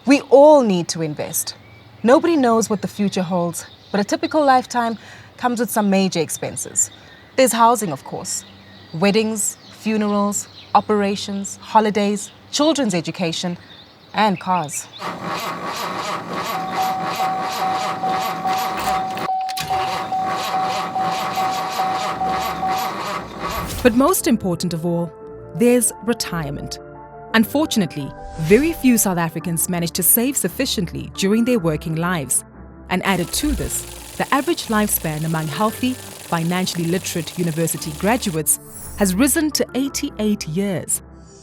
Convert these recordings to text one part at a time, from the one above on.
We all need to invest. Nobody knows what the future holds, but a typical lifetime comes with some major expenses. There's housing, of course. Weddings, funerals, operations, holidays, children's education, and cars. But most important of all, there's retirement. Unfortunately, very few South Africans manage to save sufficiently during their working lives. And added to this, the average lifespan among healthy, financially literate university graduates has risen to 88 years.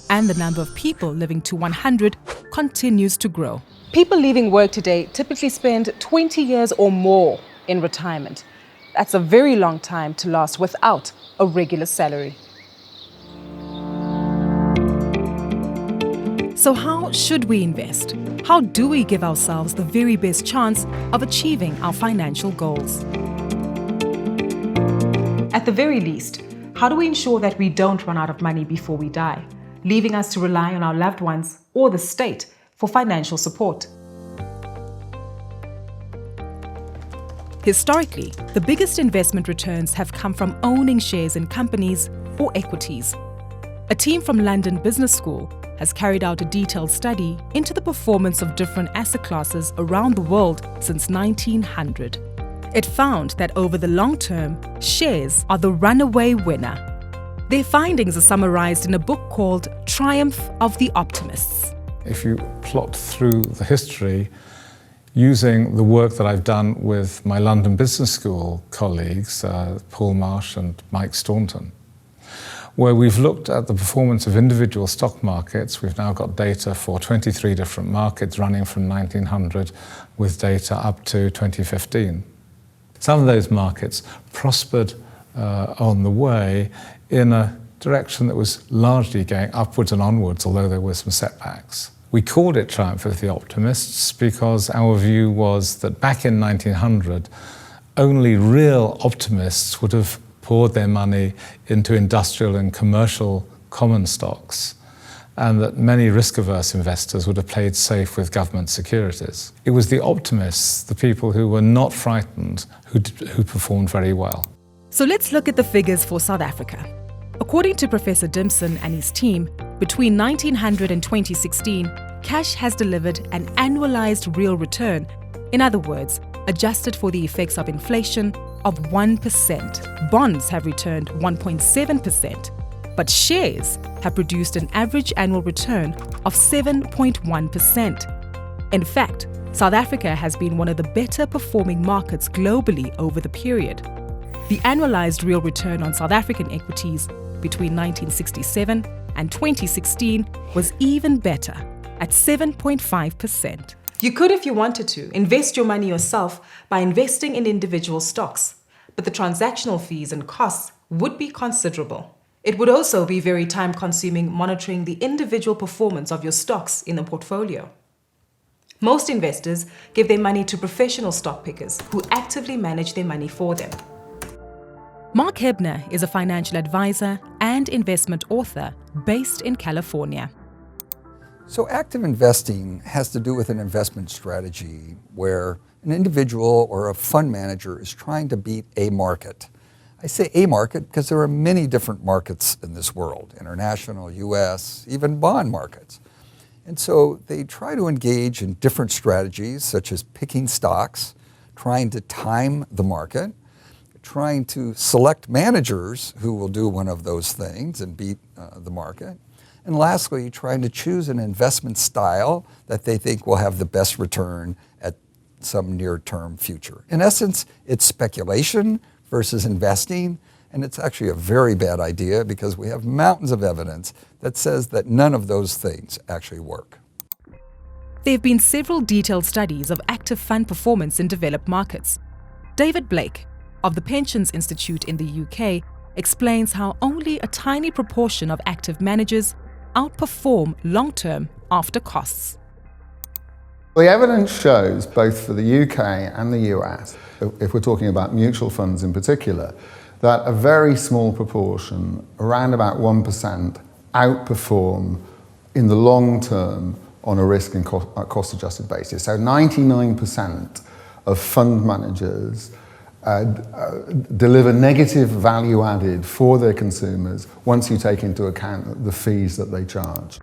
And the number of people living to 100 continues to grow. People leaving work today typically spend 20 years or more in retirement. That's a very long time to last without a regular salary. So how should we invest? How do we give ourselves the very best chance of achieving our financial goals? At the very least, how do we ensure that we don't run out of money before we die, leaving us to rely on our loved ones or the state for financial support? Historically, the biggest investment returns have come from owning shares in companies or equities. A team from London Business School has carried out a detailed study into the performance of different asset classes around the world since 1900. It found that over the long term, shares are the runaway winner. Their findings are summarized in a book called Triumph of the Optimists. If you plot through the history, using the work that I've done with my London Business School colleagues, Paul Marsh and Mike Staunton, where we've looked at the performance of individual stock markets. We've now got data for 23 different markets running from 1900 with data up to 2015. Some of those markets prospered on the way in a direction that was largely going upwards and onwards, although there were some setbacks. We called it Triumph of the Optimists because our view was that back in 1900, only real optimists would have poured their money into industrial and commercial common stocks, and that many risk-averse investors would have played safe with government securities. It was the optimists, the people who were not frightened, who performed very well. So let's look at the figures for South Africa. According to Professor Dimson and his team, between 1900 and 2016, cash has delivered an annualized real return, in other words, adjusted for the effects of inflation, of 1%. Bonds have returned 1.7%, but shares have produced an average annual return of 7.1%. In fact, South Africa has been one of the better performing markets globally over the period. The annualized real return on South African equities between 1967 and 2016 was even better, at 7.5%. You could, if you wanted to, invest your money yourself by investing in individual stocks, but the transactional fees and costs would be considerable. It would also be very time-consuming monitoring the individual performance of your stocks in the portfolio. Most investors give their money to professional stock pickers who actively manage their money for them. Mark Hebner is a financial advisor and investment author based in California. So active investing has to do with an investment strategy where an individual or a fund manager is trying to beat a market. I say a market because there are many different markets in this world, international, US, even bond markets. And so they try to engage in different strategies such as picking stocks, trying to time the market, trying to select managers who will do one of those things and beat the market. And lastly, trying to choose an investment style that they think will have the best return at some near-term future. In essence, it's speculation versus investing, and it's actually a very bad idea because we have mountains of evidence that says that none of those things actually work. There have been several detailed studies of active fund performance in developed markets. David Blake, of the Pensions Institute in the UK, explains how only a tiny proportion of active managers outperform long-term after costs. The evidence shows, both for the UK and the US, if we're talking about mutual funds in particular, that a very small proportion, around about 1%, outperform in the long term on a risk and cost-adjusted basis. So 99% of fund managers deliver negative value added for their consumers once you take into account the fees that they charge.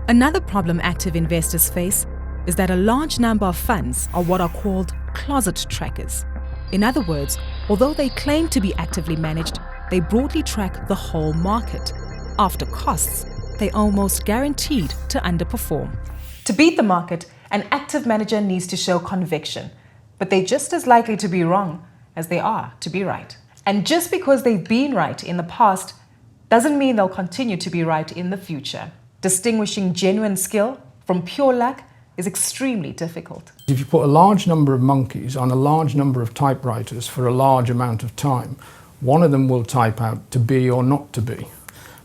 Another problem active investors face is that a large number of funds are what are called closet trackers. In other words, although they claim to be actively managed, they broadly track the whole market. After costs, they're almost guaranteed to underperform. To beat the market, an active manager needs to show conviction, but they're just as likely to be wrong as they are to be right. And just because they've been right in the past doesn't mean they'll continue to be right in the future. Distinguishing genuine skill from pure luck is extremely difficult. If you put a large number of monkeys on a large number of typewriters for a large amount of time, one of them will type out to be or not to be.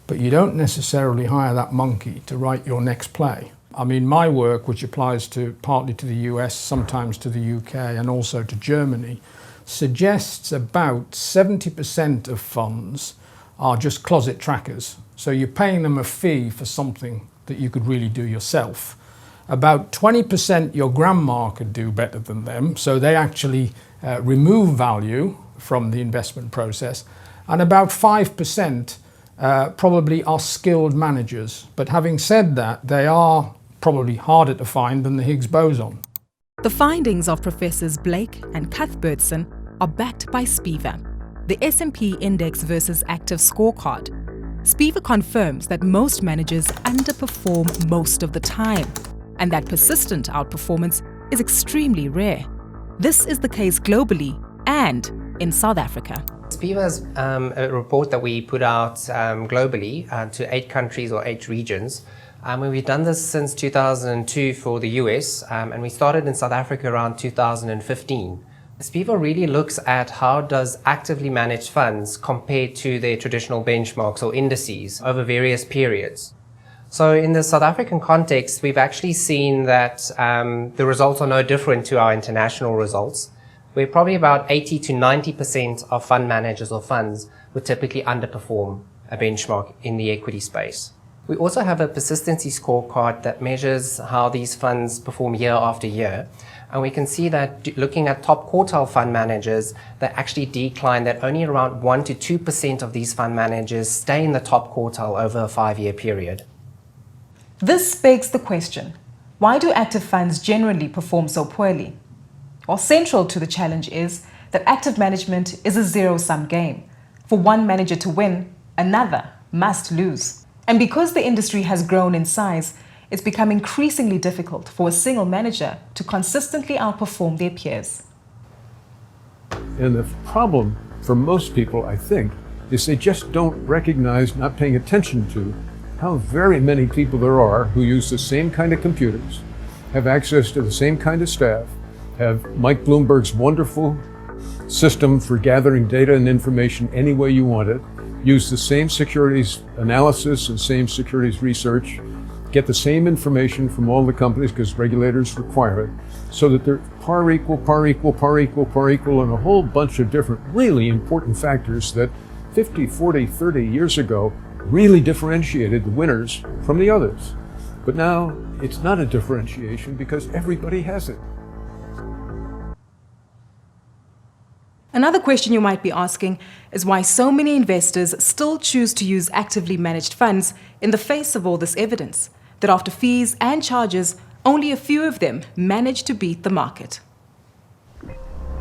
But you don't necessarily hire that monkey to write your next play. I mean, my work, which applies partly to the US, sometimes to the UK, and also to Germany, suggests about 70% of funds are just closet trackers. So you're paying them a fee for something that you could really do yourself. About 20% your grandma could do better than them, so they actually remove value from the investment process. And about 5% probably are skilled managers. But having said that, they are probably harder to find than the Higgs boson. The findings of Professors Blake and Cuthbertson are backed by SPIVA, the S&P Index versus Active Scorecard. SPIVA confirms that most managers underperform most of the time, and that persistent outperformance is extremely rare. This is the case globally and in South Africa. SPIVA is a report that we put out globally to 8 countries or 8 regions. We've done this since 2002 for the US, and we started in South Africa around 2015. SPIVA really looks at how does actively managed funds compare to their traditional benchmarks or indices over various periods. So in the South African context, we've actually seen that the results are no different to our international results. Where probably about 80 to 90% of fund managers or funds would typically underperform a benchmark in the equity space. We also have a persistency scorecard that measures how these funds perform year after year. And we can see that looking at top quartile fund managers, they actually decline, that only around 1 to 2% of these fund managers stay in the top quartile over a 5-year period. This begs the question, why do active funds generally perform so poorly? Well, central to the challenge is that active management is a zero-sum game. For one manager to win, another must lose. And because the industry has grown in size, it's become increasingly difficult for a single manager to consistently outperform their peers. And the problem for most people, I think, is they just don't recognize, not paying attention to, how very many people there are who use the same kind of computers, have access to the same kind of staff, have Mike Bloomberg's wonderful system for gathering data and information any way you want it, use the same securities analysis and same securities research, get the same information from all the companies because regulators require it, so that they're par equal, par equal, par equal, par equal, and a whole bunch of different really important factors that 50, 40, 30 years ago really differentiated the winners from the others. But now it's not a differentiation because everybody has it. Another question you might be asking is why so many investors still choose to use actively managed funds in the face of all this evidence, that after fees and charges, only a few of them manage to beat the market.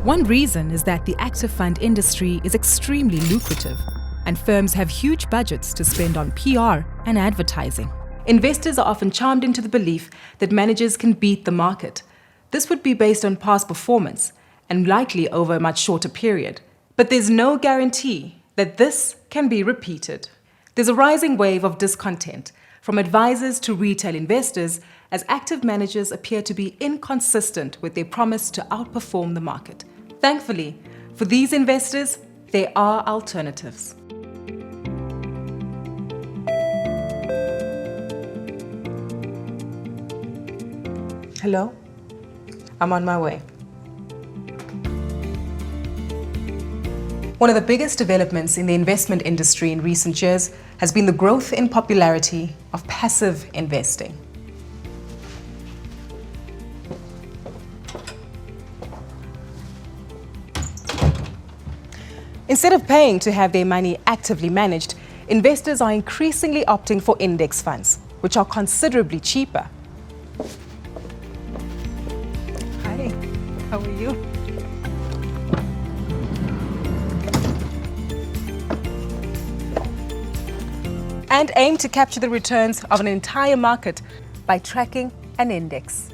One reason is that the active fund industry is extremely lucrative, and firms have huge budgets to spend on PR and advertising. Investors are often charmed into the belief that managers can beat the market. This would be based on past performance and likely over a much shorter period. But there's no guarantee that this can be repeated. There's a rising wave of discontent from advisors to retail investors as active managers appear to be inconsistent with their promise to outperform the market. Thankfully, for these investors, there are alternatives. Hello, I'm on my way. One of the biggest developments in the investment industry in recent years has been the growth in popularity of passive investing. Instead of paying to have their money actively managed, investors are increasingly opting for index funds, which are considerably cheaper. Hi, how are you? And aim to capture the returns of an entire market by tracking an index.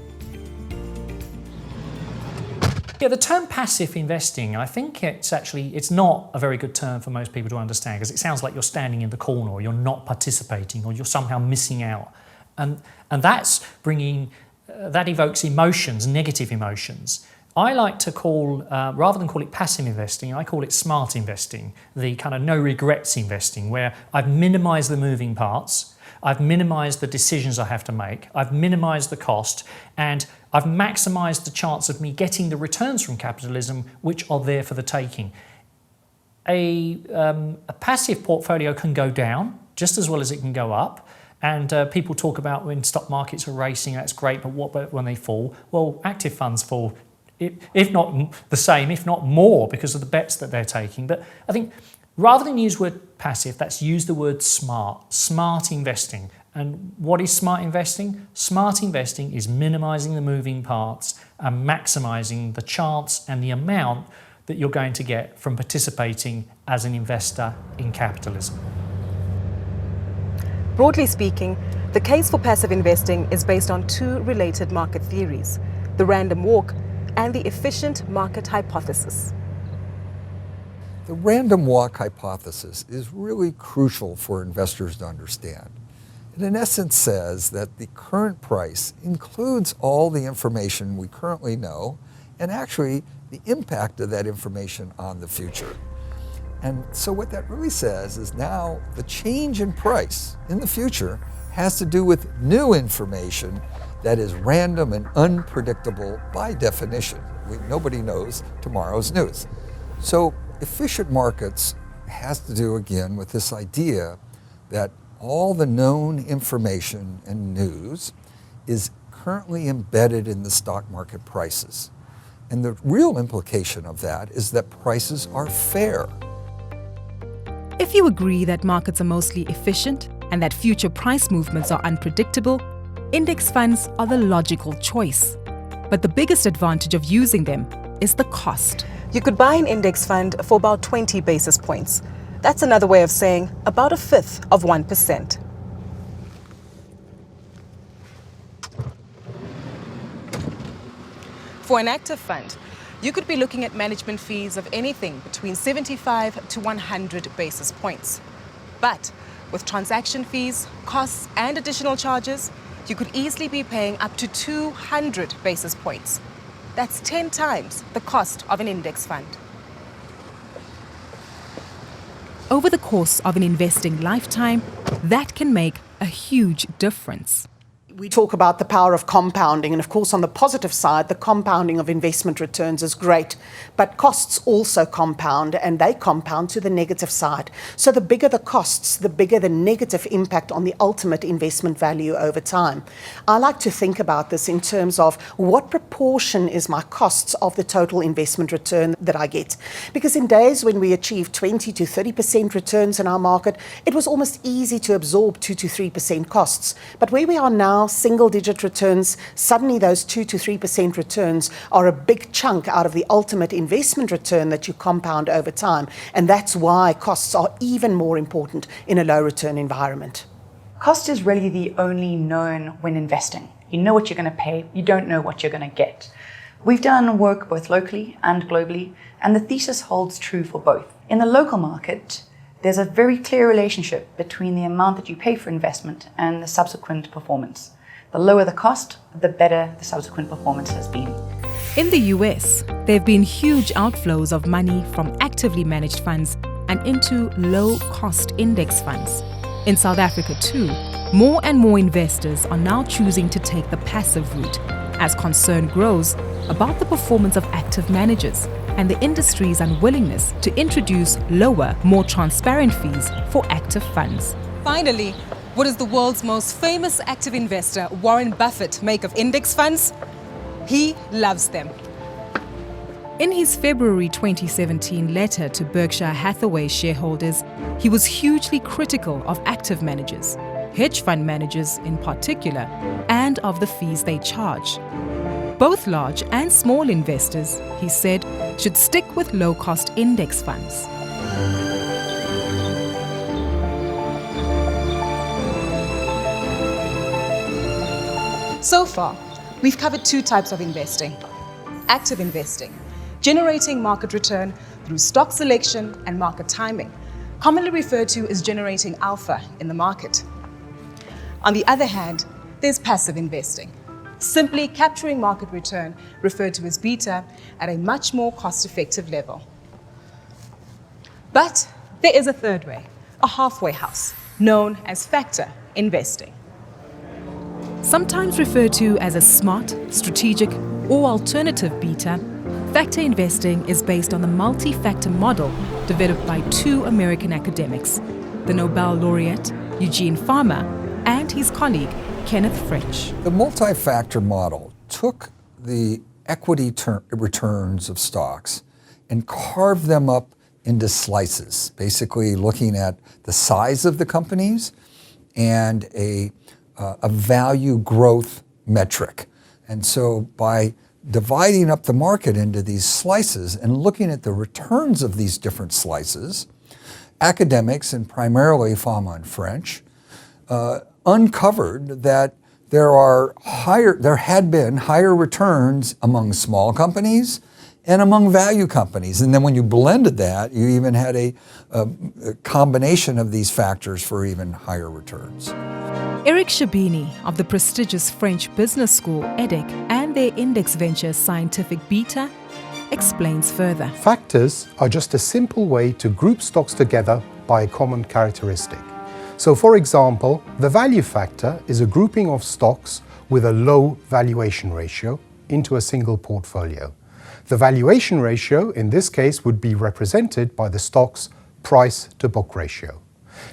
Yeah, the term passive investing, I think it's not a very good term for most people to understand, because it sounds like you're standing in the corner, or you're not participating, or you're somehow missing out. And that's bringing, that evokes emotions, negative emotions. I like to call, rather than call it passive investing, I call it smart investing, the kind of no regrets investing, where I've minimized the moving parts, I've minimized the decisions I have to make, I've minimized the cost, and I've maximized the chance of me getting the returns from capitalism, which are there for the taking. A passive portfolio can go down just as well as it can go up. And people talk about when stock markets are racing, that's great, but what about when they fall? Well, active funds fall, if not the same, if not more, because of the bets that they're taking. But I think rather than use the word passive, let's use the word smart investing. And what is smart investing? Smart investing is minimizing the moving parts and maximizing the chance and the amount that you're going to get from participating as an investor in capitalism. Broadly speaking, the case for passive investing is based on two related market theories, the random walk and the efficient market hypothesis. The random walk hypothesis is really crucial for investors to understand. It in essence says that the current price includes all the information we currently know and actually the impact of that information on the future. And so what that really says is now the change in price in the future has to do with new information that is random and unpredictable by definition. Nobody knows tomorrow's news. So efficient markets has to do again with this idea that all the known information and news is currently embedded in the stock market prices. And the real implication of that is that prices are fair. If you agree that markets are mostly efficient and that future price movements are unpredictable, index funds are the logical choice. But the biggest advantage of using them is the cost. You could buy an index fund for about 20 basis points. That's another way of saying about a fifth of 1%. For an active fund, you could be looking at management fees of anything between 75 to 100 basis points. But with transaction fees, costs, and additional charges, you could easily be paying up to 200 basis points. That's 10 times the cost of an index fund. Over the course of an investing lifetime, that can make a huge difference. We talk about the power of compounding, and of course on the positive side, the compounding of investment returns is great, but costs also compound, and they compound to the negative side. So the bigger the costs, the bigger the negative impact on the ultimate investment value over time. I like to think about this in terms of what proportion is my costs of the total investment return that I get. Because in days when we achieved 20 to 30% returns in our market, it was almost easy to absorb 2 to 3% costs. But where we are now now single-digit returns, suddenly those 2 to 3% returns are a big chunk out of the ultimate investment return that you compound over time. And that's why costs are even more important in a low-return environment. Cost is really the only known when investing. You know what you're going to pay, you don't know what you're going to get. We've done work both locally and globally, and the thesis holds true for both. In the local market, there's a very clear relationship between the amount that you pay for investment and the subsequent performance. The lower the cost, the better the subsequent performance has been. In the US, there have been huge outflows of money from actively managed funds and into low-cost index funds. In South Africa too, more and more investors are now choosing to take the passive route as concern grows about the performance of active managers and the industry's unwillingness to introduce lower, more transparent fees for active funds. Finally, what does the world's most famous active investor, Warren Buffett, make of index funds? He loves them. In his February 2017 letter to Berkshire Hathaway shareholders, he was hugely critical of active managers, hedge fund managers in particular, and of the fees they charge. Both large and small investors, he said, should stick with low-cost index funds. So far, we've covered two types of investing. Active investing, generating market return through stock selection and market timing, commonly referred to as generating alpha in the market. On the other hand, there's passive investing, simply capturing market return, referred to as beta, at a much more cost-effective level. But there is a third way, a halfway house, known as factor investing. Sometimes referred to as a smart, strategic, or alternative beta, factor investing is based on the multi-factor model developed by two American academics, the Nobel laureate Eugene Fama and his colleague Kenneth French. The multi-factor model took the equity returns of stocks and carved them up into slices, basically looking at the size of the companies and a value growth metric. And so by dividing up the market into these slices and looking at the returns of these different slices, academics, and primarily Fama and French, uncovered that there had been higher returns among small companies and among value companies. And then when you blended that, you even had a combination of these factors for even higher returns. Eric Chabini of the prestigious French business school EDIC and their index venture Scientific Beta explains further. Factors are just a simple way to group stocks together by a common characteristic. So for example, the value factor is a grouping of stocks with a low valuation ratio into a single portfolio. The valuation ratio in this case would be represented by the stock's price to book ratio.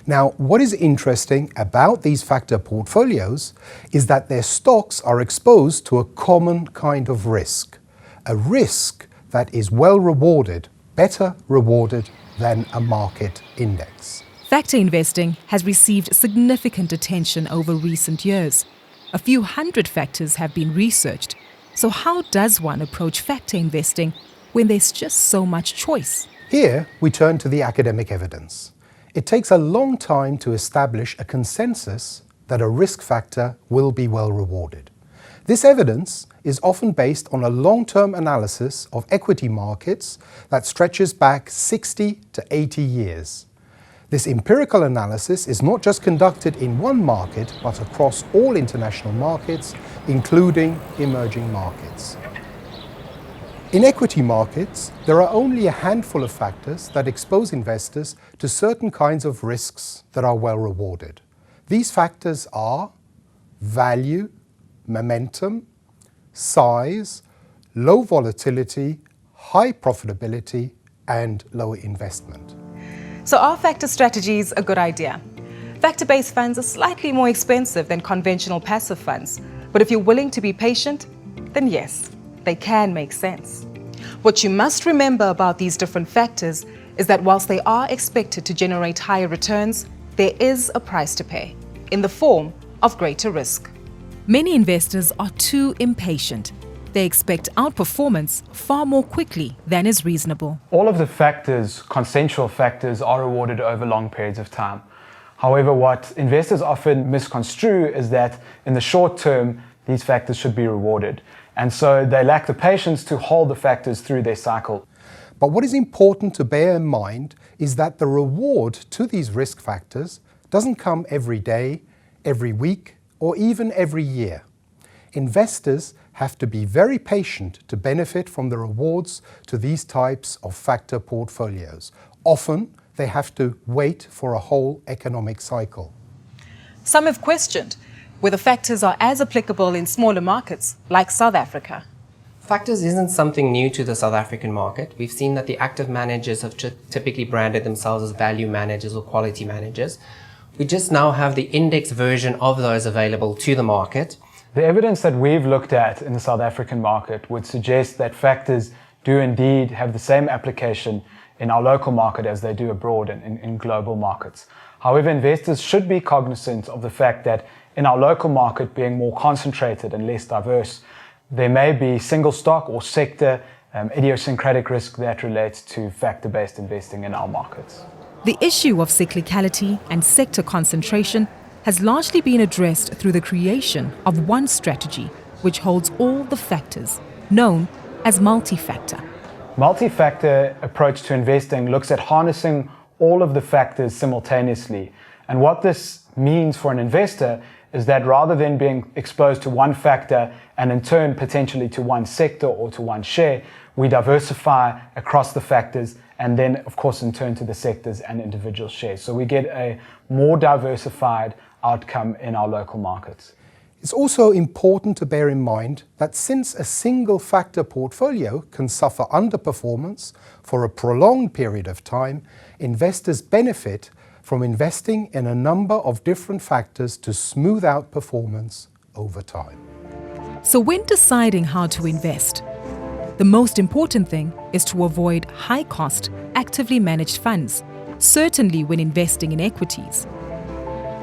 Now, what is interesting about these factor portfolios is that their stocks are exposed to a common kind of risk, a risk that is well rewarded, better rewarded than a market index. Factor investing has received significant attention over recent years. A few hundred factors have been researched. So how does one approach factor investing when there's just so much choice? Here, we turn to the academic evidence. It takes a long time to establish a consensus that a risk factor will be well rewarded. This evidence is often based on a long-term analysis of equity markets that stretches back 60 to 80 years. This empirical analysis is not just conducted in one market, but across all international markets, including emerging markets. In equity markets, there are only a handful of factors that expose investors to certain kinds of risks that are well rewarded. These factors are value, momentum, size, low volatility, high profitability, and lower investment. So are factor strategies a good idea? Factor-based funds are slightly more expensive than conventional passive funds, but if you're willing to be patient, then yes, they can make sense. What you must remember about these different factors is that whilst they are expected to generate higher returns, there is a price to pay in the form of greater risk. Many investors are too impatient. They expect outperformance far more quickly than is reasonable. All of the factors, consensual factors, are rewarded over long periods of time. However, what investors often misconstrue is that in the short term, these factors should be rewarded. And so they lack the patience to hold the factors through their cycle. But what is important to bear in mind is that the reward to these risk factors doesn't come every day, every week, or even every year. Investors have to be very patient to benefit from the rewards to these types of factor portfolios. Often, they have to wait for a whole economic cycle. Some have questioned whether factors are as applicable in smaller markets like South Africa. Factors isn't something new to the South African market. We've seen that the active managers have typically branded themselves as value managers or quality managers. We just now have the index version of those available to the market. The evidence that we've looked at in the South African market would suggest that factors do indeed have the same application in our local market as they do abroad in global markets. However, investors should be cognizant of the fact that in our local market being more concentrated and less diverse, there may be single stock or sector idiosyncratic risk that relates to factor-based investing in our markets. The issue of cyclicality and sector concentration has largely been addressed through the creation of one strategy which holds all the factors, known as multi-factor. Multi-factor approach to investing looks at harnessing all of the factors simultaneously. And what this means for an investor is that rather than being exposed to one factor and in turn potentially to one sector or to one share, we diversify across the factors and then of course in turn to the sectors and individual shares. So we get a more diversified outcome in our local markets. It's also important to bear in mind that since a single factor portfolio can suffer underperformance for a prolonged period of time, investors benefit from investing in a number of different factors to smooth out performance over time. So when deciding how to invest, the most important thing is to avoid high-cost, actively managed funds, certainly when investing in equities.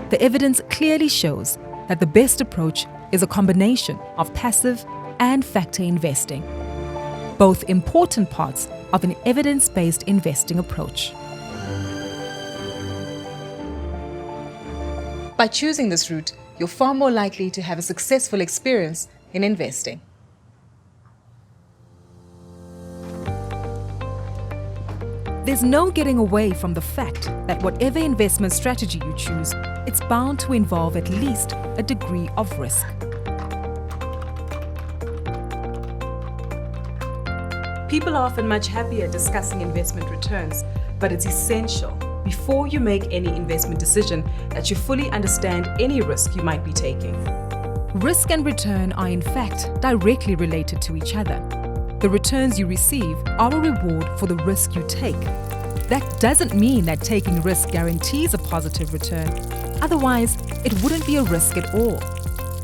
The evidence clearly shows that the best approach is a combination of passive and factor investing, both important parts of an evidence-based investing approach. By choosing this route, you're far more likely to have a successful experience in investing. There's no getting away from the fact that whatever investment strategy you choose, it's bound to involve at least a degree of risk. People are often much happier discussing investment returns, but it's essential before you make any investment decision that you fully understand any risk you might be taking. Risk and return are in fact directly related to each other. The returns you receive are a reward for the risk you take. That doesn't mean that taking risk guarantees a positive return. Otherwise, it wouldn't be a risk at all.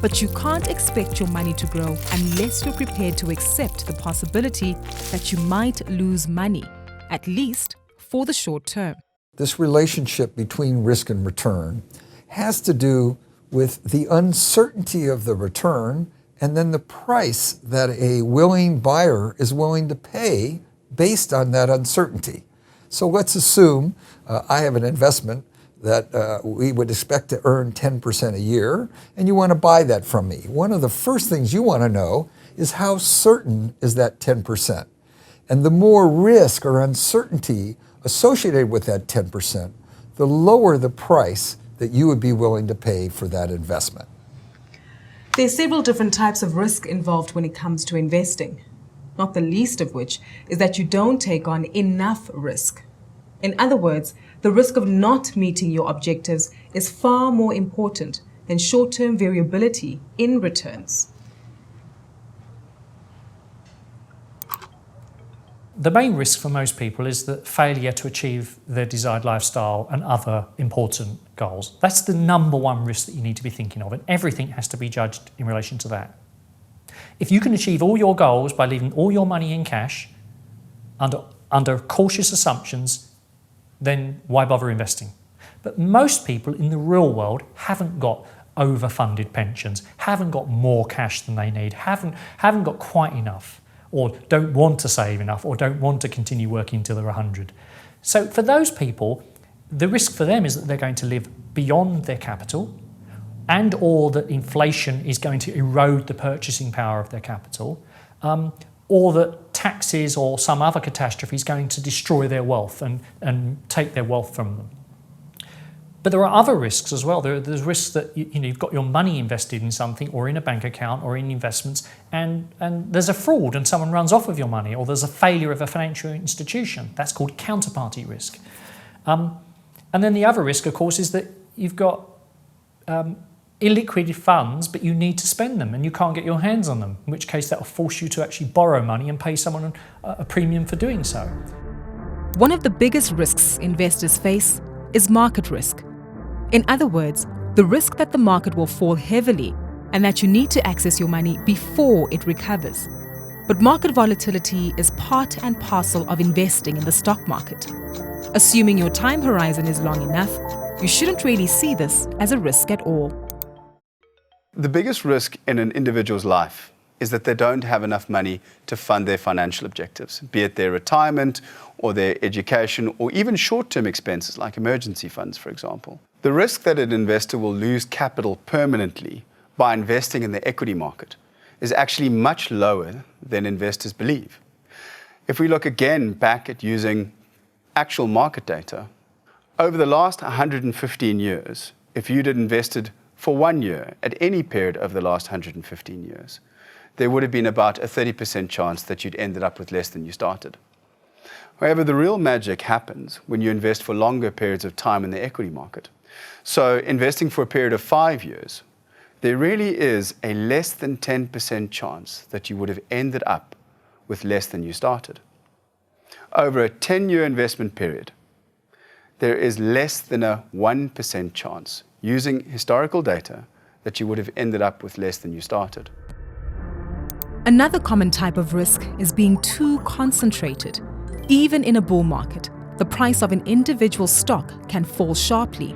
But you can't expect your money to grow unless you're prepared to accept the possibility that you might lose money, at least for the short term. This relationship between risk and return has to do with the uncertainty of the return and then the price that a willing buyer is willing to pay based on that uncertainty. So let's assume I have an investment that we would expect to earn 10% a year, and you want to buy that from me. One of the first things you want to know is how certain is that 10%. And the more risk or uncertainty associated with that 10%, the lower the price that you would be willing to pay for that investment. There are several different types of risk involved when it comes to investing, not the least of which is that you don't take on enough risk. In other words, the risk of not meeting your objectives is far more important than short-term variability in returns. The main risk for most people is the failure to achieve their desired lifestyle and other important goals. That's the number one risk that you need to be thinking of, and everything has to be judged in relation to that. If you can achieve all your goals by leaving all your money in cash under cautious assumptions, then why bother investing? But most people in the real world haven't got overfunded pensions, haven't got more cash than they need, haven't got quite enough, or don't want to save enough, or don't want to continue working until they're 100. So for those people, the risk for them is that they're going to live beyond their capital, and or that inflation is going to erode the purchasing power of their capital, or that taxes or some other catastrophe is going to destroy their wealth and take their wealth from them. But there are other risks as well. There's risks that you've got your money invested in something or in a bank account or in investments, and there's a fraud and someone runs off with your money, or there's a failure of a financial institution. That's called counterparty risk. And then the other risk, of course, is that you've got illiquid funds, but you need to spend them and you can't get your hands on them, in which case that will force you to actually borrow money and pay someone a premium for doing so. One of the biggest risks investors face is market risk. In other words, the risk that the market will fall heavily and that you need to access your money before it recovers. But market volatility is part and parcel of investing in the stock market. Assuming your time horizon is long enough, you shouldn't really see this as a risk at all. The biggest risk in an individual's life is that they don't have enough money to fund their financial objectives, be it their retirement or their education or even short-term expenses like emergency funds, for example. The risk that an investor will lose capital permanently by investing in the equity market is actually much lower than investors believe. If we look again back at using actual market data, over the last 115 years, if you'd invested for 1 year at any period over the last 115 years, there would have been about a 30% chance that you'd ended up with less than you started. However, the real magic happens when you invest for longer periods of time in the equity market. So investing for a period of 5 years, there really is a less than 10% chance that you would have ended up with less than you started. Over a 10-year investment period, there is less than a 1% chance, using historical data, that you would have ended up with less than you started. Another common type of risk is being too concentrated. Even in a bull market, the price of an individual stock can fall sharply.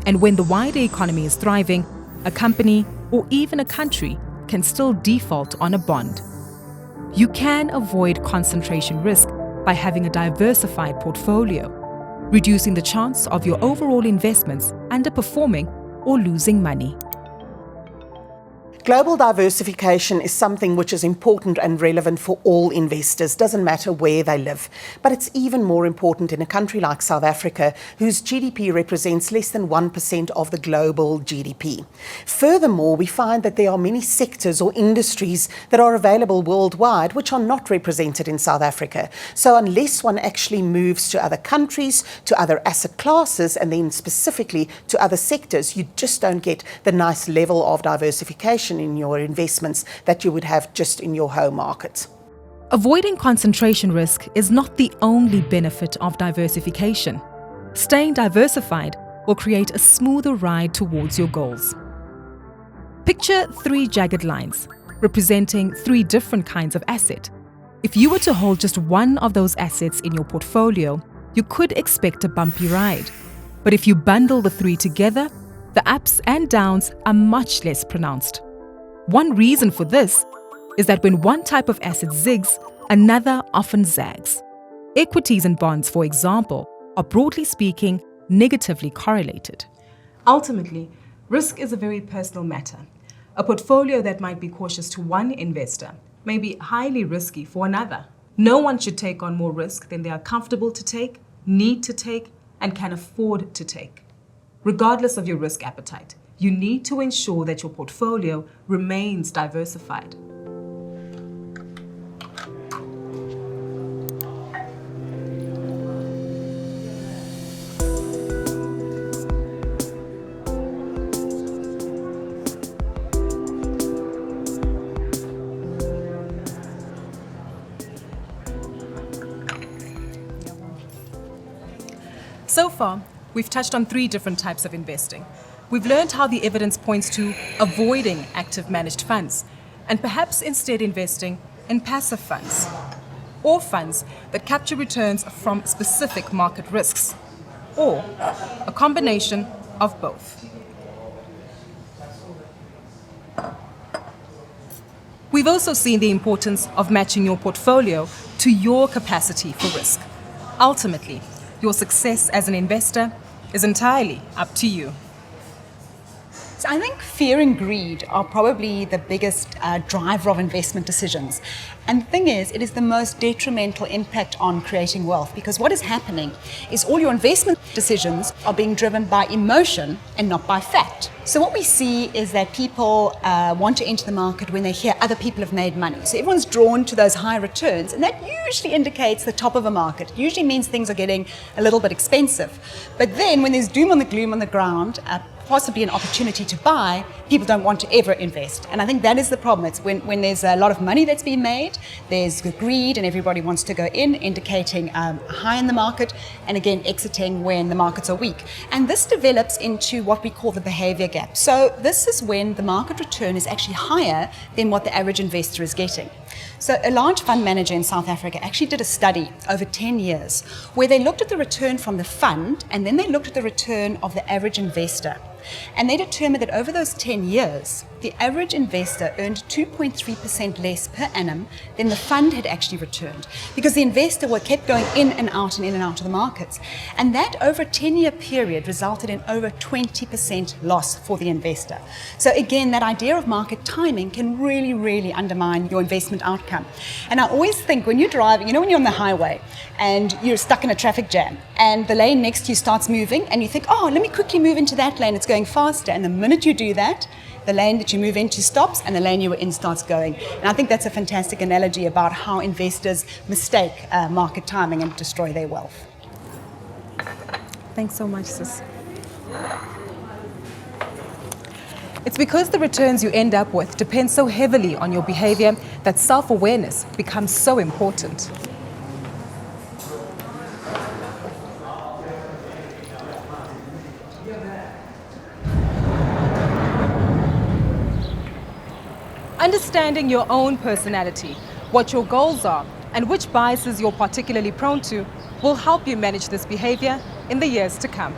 And when the wider economy is thriving, a company or even a country can still default on a bond. You can avoid concentration risk by having a diversified portfolio, reducing the chance of your overall investments underperforming or losing money. Global diversification is something which is important and relevant for all investors, doesn't matter where they live. But it's even more important in a country like South Africa, whose GDP represents less than 1% of the global GDP. Furthermore, we find that there are many sectors or industries that are available worldwide which are not represented in South Africa. So unless one actually moves to other countries, to other asset classes, and then specifically to other sectors, you just don't get the nice level of diversification in your investments that you would have just in your home market. Avoiding concentration risk is not the only benefit of diversification. Staying diversified will create a smoother ride towards your goals. Picture 3 jagged lines, representing 3 different kinds of asset. If you were to hold just one of those assets in your portfolio, you could expect a bumpy ride. But if you bundle the 3 together, the ups and downs are much less pronounced. One reason for this is that when one type of asset zigs, another often zags. Equities and bonds, for example, are broadly speaking negatively correlated. Ultimately, risk is a very personal matter. A portfolio that might be cautious to one investor may be highly risky for another. No one should take on more risk than they are comfortable to take, need to take, and can afford to take. Regardless of your risk appetite, you need to ensure that your portfolio remains diversified. So far, we've touched on 3 different types of investing. We've learned how the evidence points to avoiding active managed funds and perhaps instead investing in passive funds or funds that capture returns from specific market risks, or a combination of both. We've also seen the importance of matching your portfolio to your capacity for risk. Ultimately, your success as an investor is entirely up to you. So I think fear and greed are probably the biggest driver of investment decisions. And the thing is, it is the most detrimental impact on creating wealth, because what is happening is all your investment decisions are being driven by emotion and not by fact. So what we see is that people want to enter the market when they hear other people have made money. So everyone's drawn to those high returns, and that usually indicates the top of a market. It usually means things are getting a little bit expensive. But then when there's doom on the gloom on the ground, possibly an opportunity to buy, people don't want to ever invest. And I think that is the problem. It's when there's a lot of money that's being made, there's greed and everybody wants to go in, indicating high in the market, and again exiting when the markets are weak. And this develops into what we call the behavior gap. So this is when the market return is actually higher than what the average investor is getting. So a large fund manager in South Africa actually did a study over 10 years where they looked at the return from the fund and then they looked at the return of the average investor. And they determined that over those 10 years, the average investor earned 2.3% less per annum than the fund had actually returned, because the investor kept going in and out of the markets. And that over a 10-year period resulted in over 20% loss for the investor. So again, that idea of market timing can really, really undermine your investment outcome. And I always think when you're driving, when you're on the highway and you're stuck in a traffic jam and the lane next to you starts moving and you think, oh, let me quickly move into that lane, it's going faster. And the minute you do that, the lane that you move into stops and the lane you were in starts going. And I think that's a fantastic analogy about how investors mistake market timing and destroy their wealth. Thanks so much, sis. It's because the returns you end up with depend so heavily on your behavior that self-awareness becomes so important. Understanding your own personality, what your goals are, and which biases you're particularly prone to will help you manage this behavior in the years to come.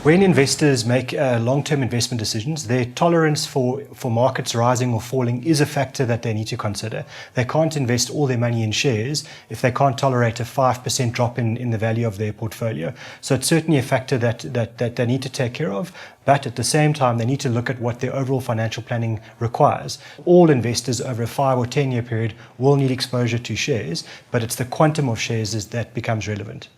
When investors make long-term investment decisions, their tolerance for markets rising or falling is a factor that they need to consider. They can't invest all their money in shares if they can't tolerate a 5% drop in the value of their portfolio. So it's certainly a factor that they need to take care of, but at the same time, they need to look at what their overall financial planning requires. All investors over a 5 or 10 year period will need exposure to shares, but it's the quantum of shares that becomes relevant.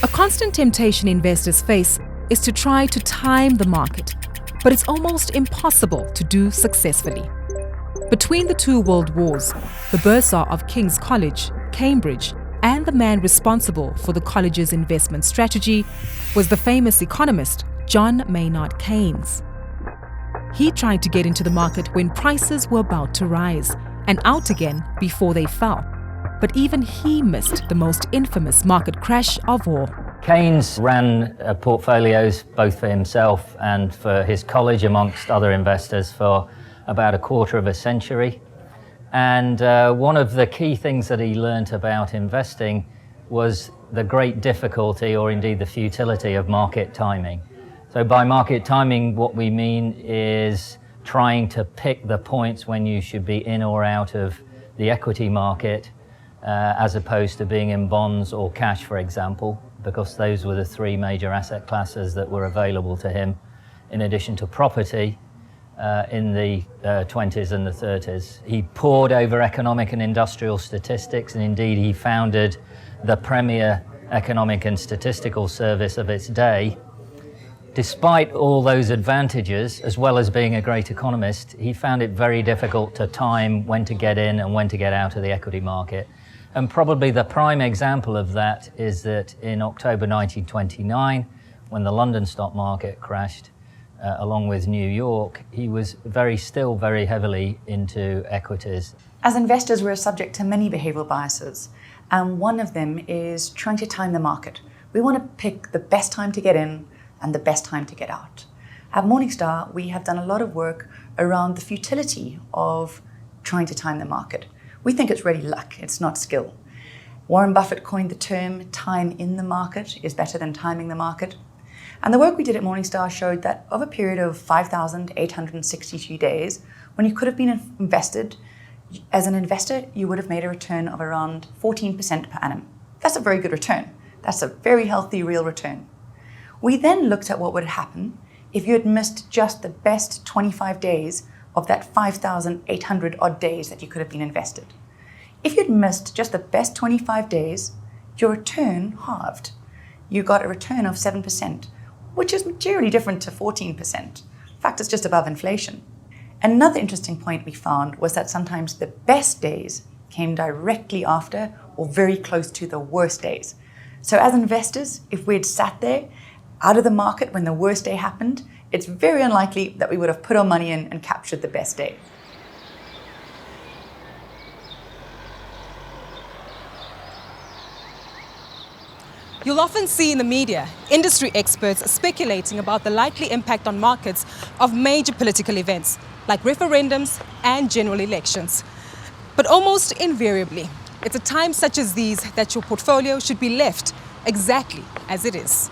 A constant temptation investors face is to try to time the market, but it's almost impossible to do successfully. Between the two world wars, the bursar of King's College, Cambridge, and the man responsible for the college's investment strategy was the famous economist John Maynard Keynes. He tried to get into the market when prices were about to rise and out again before they fell. But even he missed the most infamous market crash of all. Keynes ran portfolios both for himself and for his college amongst other investors for about a quarter of a century. And one of the key things that he learnt about investing was the great difficulty, or indeed the futility, of market timing. So by market timing, what we mean is trying to pick the points when you should be in or out of the equity market, as opposed to being in bonds or cash, for example, because those were the three major asset classes that were available to him, in addition to property in the 20s and the 30s. He pored over economic and industrial statistics, and indeed he founded the premier economic and statistical service of its day. Despite all those advantages, as well as being a great economist, he found it very difficult to time when to get in and when to get out of the equity market. And probably the prime example of that is that in October 1929, when the London stock market crashed, along with New York, he was still very heavily into equities. As investors, we're subject to many behavioral biases, and one of them is trying to time the market. We want to pick the best time to get in and the best time to get out. At Morningstar, we have done a lot of work around the futility of trying to time the market. We think it's really luck, it's not skill. Warren Buffett coined the term time in the market is better than timing the market. And the work we did at Morningstar showed that over a period of 5,862 days, when you could have been invested. As an investor, you would have made a return of around 14% per annum. That's a very good return. That's a very healthy real return. We then looked at what would happen if you had missed just the best 25 days of that 5,800 odd days that you could have been invested. If you'd missed just the best 25 days, your return halved. You got a return of 7%, which is materially different to 14%. In fact, it's just above inflation. Another interesting point we found was that sometimes the best days came directly after or very close to the worst days. So as investors, if we had sat there out of the market when the worst day happened, it's very unlikely that we would have put our money in and captured the best day. You'll often see in the media industry experts speculating about the likely impact on markets of major political events like referendums and general elections. But almost invariably, it's at times such as these that your portfolio should be left exactly as it is.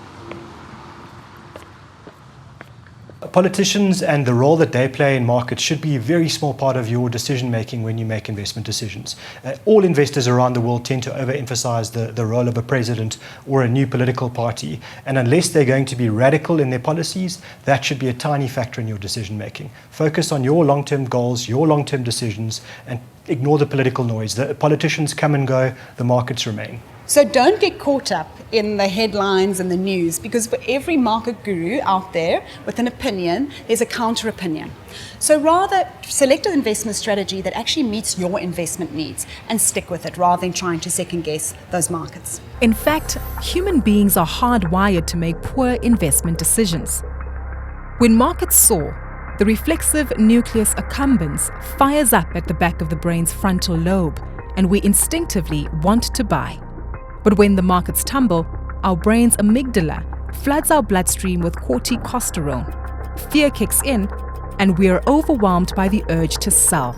Politicians and the role that they play in markets should be a very small part of your decision making when you make investment decisions. All investors around the world tend to overemphasize the role of a president or a new political party, and unless they're going to be radical in their policies, that should be a tiny factor in your decision making. Focus on your long-term goals, your long-term decisions, and ignore the political noise. The politicians come and go, the markets remain. So don't get caught up in the headlines and the news, because for every market guru out there with an opinion, there's a counter opinion. So rather select an investment strategy that actually meets your investment needs and stick with it rather than trying to second guess those markets. In fact, human beings are hardwired to make poor investment decisions. When markets soar, the reflexive nucleus accumbens fires up at the back of the brain's frontal lobe, and we instinctively want to buy. But when the markets tumble, our brain's amygdala floods our bloodstream with corticosterone. Fear kicks in, and we are overwhelmed by the urge to sell.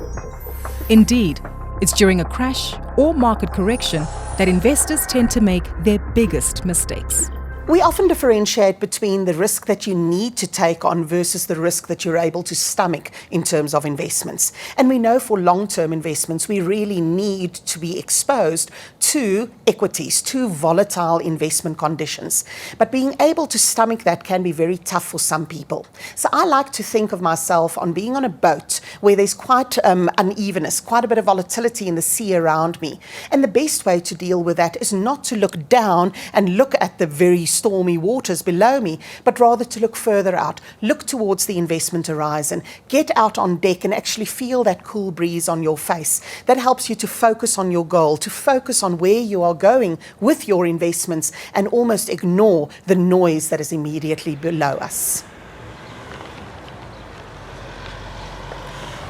Indeed, it's during a crash or market correction that investors tend to make their biggest mistakes. We often differentiate between the risk that you need to take on versus the risk that you're able to stomach in terms of investments. And we know for long-term investments, we really need to be exposed to equities, to volatile investment conditions. But being able to stomach that can be very tough for some people. So I like to think of myself on being on a boat where there's quite unevenness, quite a bit of volatility in the sea around me. And the best way to deal with that is not to look down and look at the very stormy waters below me, but rather to look further out, look towards the investment horizon, get out on deck and actually feel that cool breeze on your face. That helps you to focus on your goal, to focus on where you are going with your investments and almost ignore the noise that is immediately below us.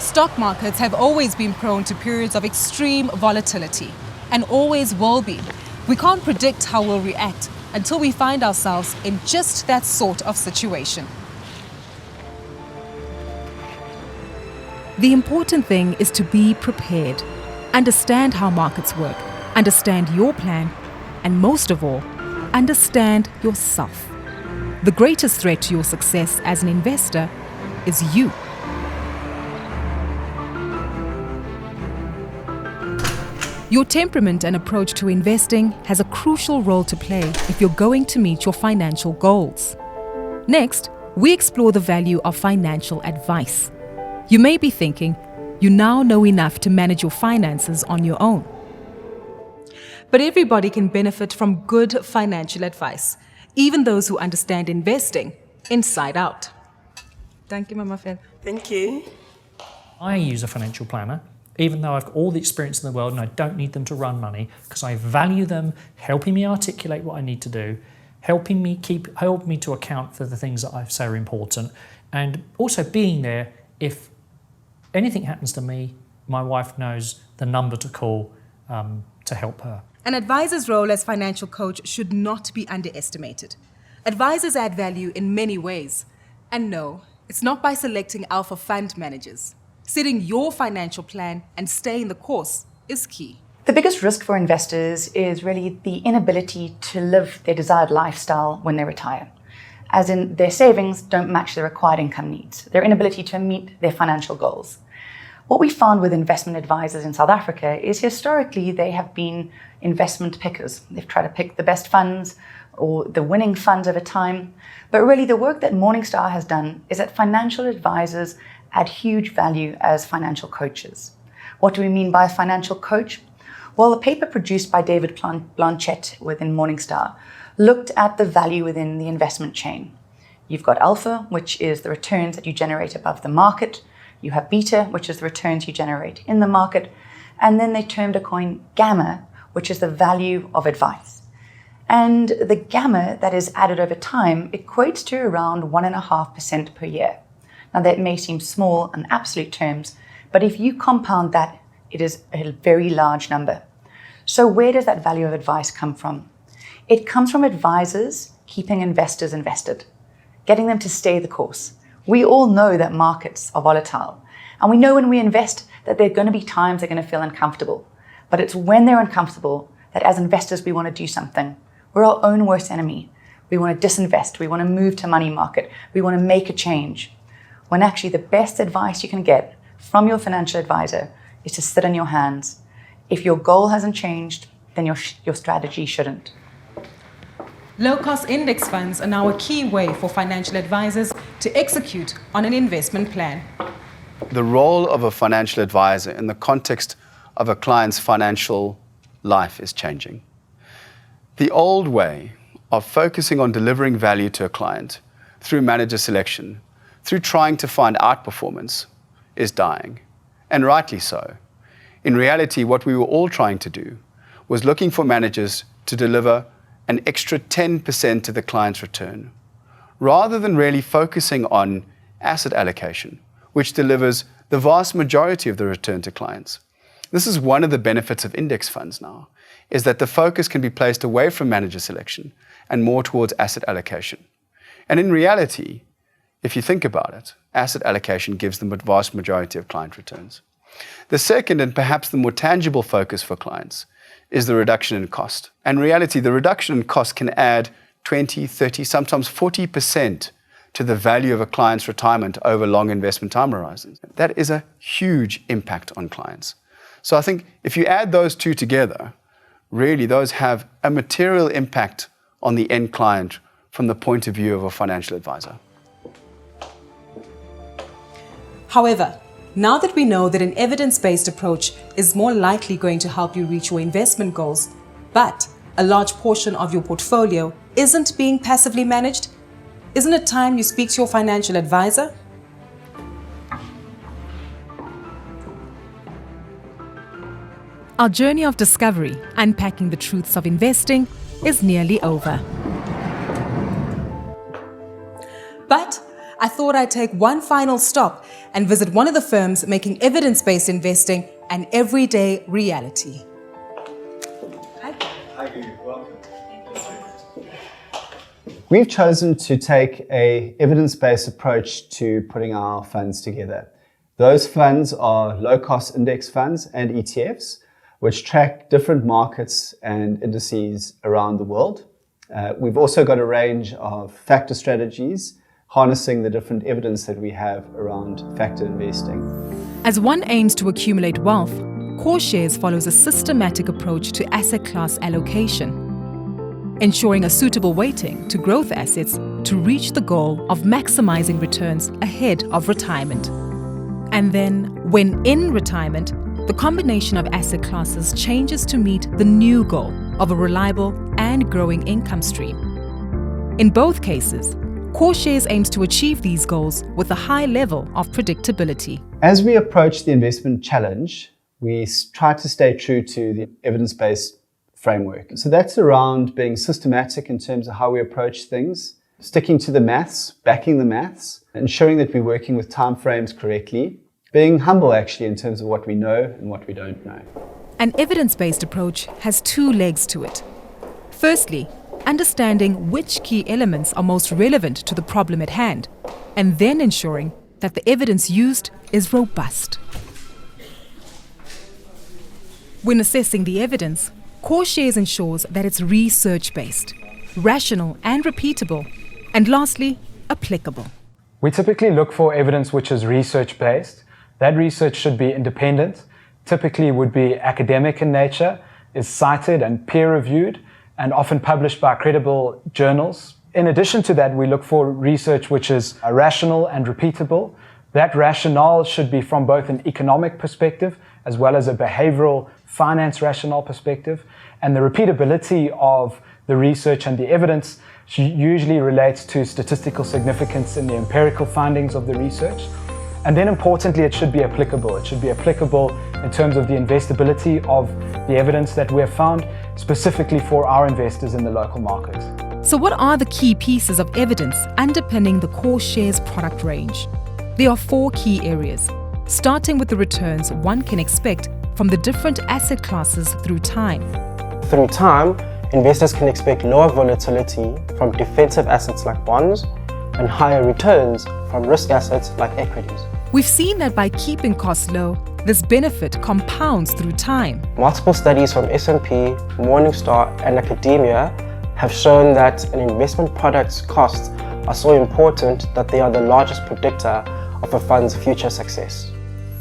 Stock markets have always been prone to periods of extreme volatility and always will be. We can't predict how we'll react until we find ourselves in just that sort of situation. The important thing is to be prepared, understand how markets work, understand your plan, and most of all, understand yourself. The greatest threat to your success as an investor is you. Your temperament and approach to investing has a crucial role to play if you're going to meet your financial goals. Next, we explore the value of financial advice. You may be thinking, you now know enough to manage your finances on your own. But everybody can benefit from good financial advice, even those who understand investing inside out. Thank you, Mama Fel. Thank you. I use a financial planner, even though I've got all the experience in the world and I don't need them to run money, because I value them helping me articulate what I need to do, helping me to account for the things that I say are important, and also being there if anything happens to me, my wife knows the number to call to help her. An advisor's role as financial coach should not be underestimated. Advisors add value in many ways. And no, it's not by selecting alpha fund managers. Setting your financial plan and staying the course is key. The biggest risk for investors is really the inability to live their desired lifestyle when they retire. As in, their savings don't match their required income needs, their inability to meet their financial goals. What we found with investment advisors in South Africa is historically they have been investment pickers. They've tried to pick the best funds or the winning funds over time. But really the work that Morningstar has done is that financial advisors add huge value as financial coaches. What do we mean by a financial coach? Well, a paper produced by David Blanchett within Morningstar looked at the value within the investment chain. You've got alpha, which is the returns that you generate above the market. You have beta, which is the returns you generate in the market. And then they termed a coin gamma, which is the value of advice. And the gamma that is added over time equates to around 1.5% per year. Now that may seem small in absolute terms, but if you compound that, it is a very large number. So where does that value of advice come from? It comes from advisors keeping investors invested, getting them to stay the course. We all know that markets are volatile, and we know when we invest that there are going to be times they're going to feel uncomfortable. But it's when they're uncomfortable that as investors we want to do something. We're our own worst enemy. We want to disinvest, we want to move to money market, we want to make a change. When actually the best advice you can get from your financial advisor is to sit on your hands. If your goal hasn't changed, then your strategy shouldn't. Low-cost index funds are now a key way for financial advisors to execute on an investment plan. The role of a financial advisor in the context of a client's financial life is changing. The old way of focusing on delivering value to a client through manager selection, through trying to find outperformance, is dying, and rightly so. In reality, what we were all trying to do was looking for managers to deliver an extra 10% to the client's return, rather than really focusing on asset allocation, which delivers the vast majority of the return to clients. This is one of the benefits of index funds now, is that the focus can be placed away from manager selection and more towards asset allocation. And in reality, if you think about it, asset allocation gives the vast majority of client returns. The second, and perhaps the more tangible focus for clients, is the reduction in cost. And in reality, the reduction in cost can add 20, 30, sometimes 40% to the value of a client's retirement over long investment time horizons. That is a huge impact on clients. So I think if you add those two together, really those have a material impact on the end client from the point of view of a financial advisor. However, now that we know that an evidence-based approach is more likely going to help you reach your investment goals, but a large portion of your portfolio isn't being passively managed, isn't it time you speak to your financial advisor? Our journey of discovery, unpacking the truths of investing, is nearly over. But I thought I'd take one final stop and visit one of the firms making evidence-based investing an everyday reality. We've chosen to take an evidence-based approach to putting our funds together. Those funds are low-cost index funds and ETFs, which track different markets and indices around the world. We've also got a range of factor strategies, harnessing the different evidence that we have around factor investing. As one aims to accumulate wealth, CORESHARES follows a systematic approach to asset class allocation, ensuring a suitable weighting to growth assets to reach the goal of maximizing returns ahead of retirement. And then, when in retirement, the combination of asset classes changes to meet the new goal of a reliable and growing income stream. In both cases, CORESHARES aims to achieve these goals with a high level of predictability. As we approach the investment challenge, we try to stay true to the evidence-based framework. So that's around being systematic in terms of how we approach things, sticking to the maths, backing the maths, ensuring that we're working with timeframes correctly, being humble actually in terms of what we know and what we don't know. An evidence-based approach has two legs to it. Firstly, understanding which key elements are most relevant to the problem at hand, and then ensuring that the evidence used is robust. When assessing the evidence, CORESHARES ensures that it's research-based, rational and repeatable, and lastly, applicable. We typically look for evidence which is research-based, That research should be independent, typically would be academic in nature, is cited and peer-reviewed, and often published by credible journals. In addition to that, we look for research which is rational and repeatable. That rationale should be from both an economic perspective as well as a behavioral finance rationale perspective. And the repeatability of the research and the evidence usually relates to statistical significance in the empirical findings of the research. And then importantly, it should be applicable. It should be applicable in terms of the investability of the evidence that we have found, specifically for our investors in the local market. So what are the key pieces of evidence underpinning the CORESHARES product range? There are 4 key areas, starting with the returns one can expect from the different asset classes through time. Through time, investors can expect lower volatility from defensive assets like bonds and higher returns from risk assets like equities. We've seen that by keeping costs low, this benefit compounds through time. Multiple studies from S&P, Morningstar and academia have shown that an investment product's costs are so important that they are the largest predictor of a fund's future success.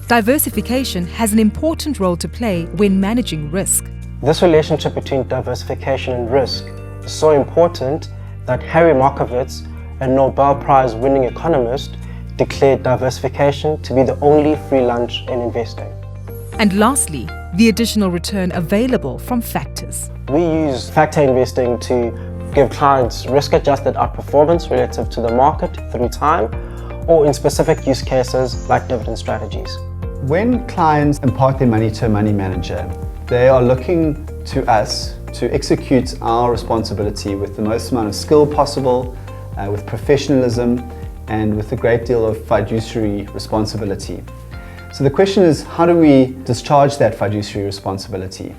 Diversification has an important role to play when managing risk. This relationship between diversification and risk is so important that Harry Markowitz, a Nobel Prize winning economist, declared diversification to be the only free lunch in investing. And lastly, the additional return available from factors. We use factor investing to give clients risk-adjusted outperformance relative to the market through time, or in specific use cases like dividend strategies. When clients impart their money to a money manager, they are looking to us to execute our responsibility with the most amount of skill possible, with professionalism, and with a great deal of fiduciary responsibility. So the question is, how do we discharge that fiduciary responsibility?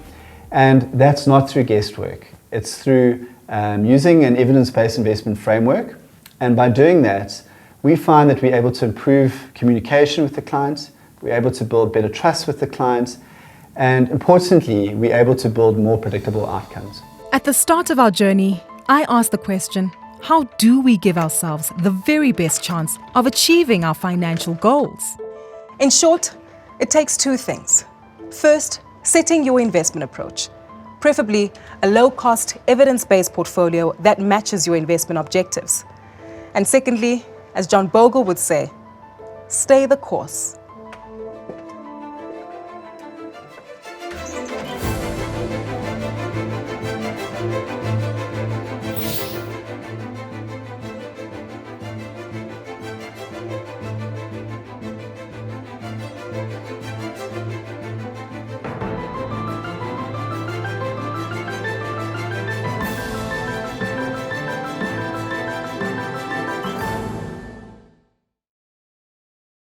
And that's not through guesswork. It's through using an evidence-based investment framework. And by doing that, we find that we're able to improve communication with the client, we're able to build better trust with the client, and importantly, we're able to build more predictable outcomes. At the start of our journey, I asked the question, how do we give ourselves the very best chance of achieving our financial goals? In short, it takes 2 things. First, setting your investment approach, preferably a low-cost, evidence-based portfolio that matches your investment objectives. And secondly, as John Bogle would say, stay the course.